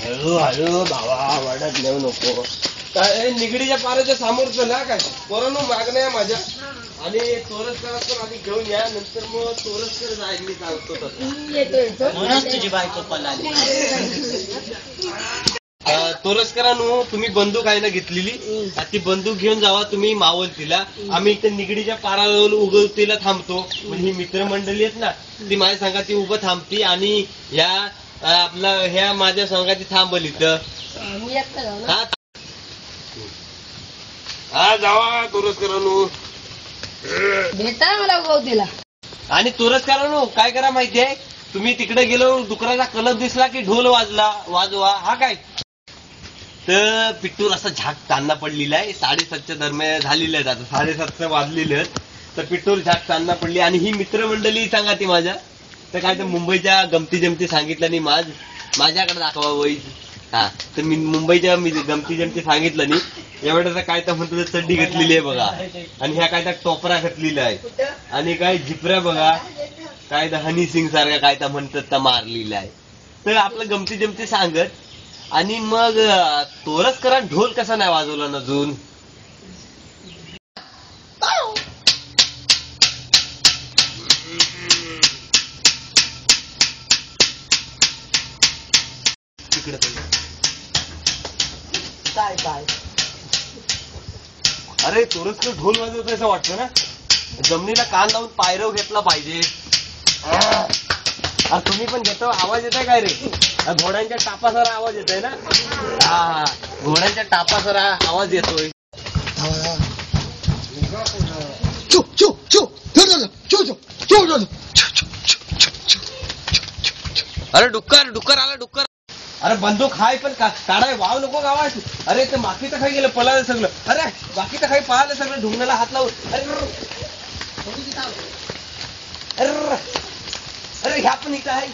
हळू हळू भावा वाढत नेऊ नको. काय निगडीच्या पाराच्या समोर चला काय पोरांनो मागणं आहे माझ्या. आणि तोरसकरात पण आधी घेऊन या, नंतर मग तोरसकर जाईल मी सांगतो तसं. तुझी बायको पळाली. तोरसकरांनो तुम्ही बंदूक आहे ना घेतलेली, ती बंदूक घेऊन जावा तुम्ही मावलतीला. आम्ही इथे निगडीच्या पारावर उगवतीला थांबतो. म्हणजे ही मित्रमंडळी आहेत ना, ती माझ्या संघाती उभं थांबती आणि ह्या आपला ह्या माझ्या संघाती थांबल इथं. हा जावा तोरसकरांनो. भेटा मला उगवतीला. आणि तोरसकरांनो काय करा माहितीये, तुम्ही तिकडे गेलो डुकराचा कलर दिसला की ढोल वाजवा. हा काय तर पिट्टूर असा झाक तांना पडलेला आहे. 7:30च्या दरम्यान झालेलं आहे, आता 7:30 वाजलेले आहेत. तर पिट्टूर झाक तांना पडली आणि ही मित्रमंडळी सांगा ती माझ्या. तर काय तर मुंबईच्या गमती जमती सांगितलं नाही माझ्याकडे दाखवा वही. हा तर मी मुंबईच्या गमती जमती सांगितलं नाही. एवढ्याचा काय तर म्हणतो चड्डी घेतलेली आहे बघा, आणि ह्या काय तर टोपरा घातलेला आहे, आणि काय झिपऱ्या बघा काय तर हनी सिंग सारखा काय तर म्हणतात मारलेला आहे. तर आपलं गमती जमती सांगत आणि मग तोरसकरा ढोल कसा नाही वाजवला ना अजून. काय काय अरे तोरसकर ढोल वाजवत असं वाटतं ना, जमिनीला कान लावून पायरव घेतला पाहिजे. तुम्ही पण घेतो आवाज येत आहे काय रे? घोड्यांच्या टापासारा आवाज येतोय ना. हा घोड्यांच्या टापासारा आवाज येतोय. अरे डुक्कर आला डुक्कर. अरे बंदूक हाय पण काढाय वाव नको गावात. अरे ते बाकीचं काही गेलं पळालं सगळं. अरे बाकीचं काही पळालं सगळं ढुंगणाला हात लावून. अरे ह्या पण इथं आहे.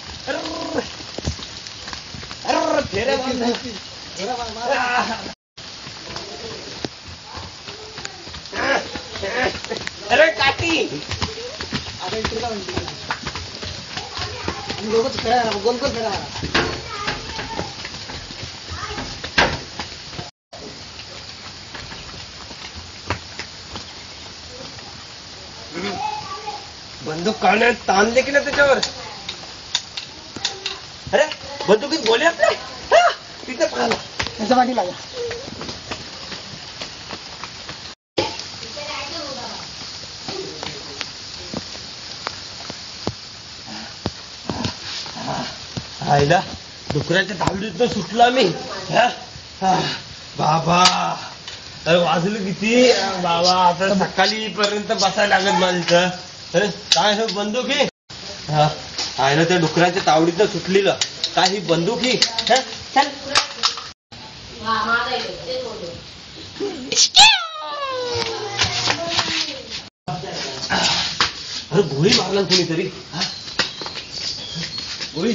अरे फेऱ्या अरे काठी. गोल गोल फेरा. बंदूक काढण्यात ताणले की ना त्याच्यावर. अरे बंदुकीत गोले आपले तिथे पळाला त्याच्या पाठी लागा. आईला डुकराच्या धावडीत सुटला मी. बाबा अरे वाजलं किती बाबा. आता सकाळी पर्यंत बसायला लागत माझं. अरे काय हे बंदूक ही. आईला त्या डुकराच्या तावडीत सुटलेलं काय ही बंदूक ही. चल अरे गोळी मारला कोणीतरी. गोळी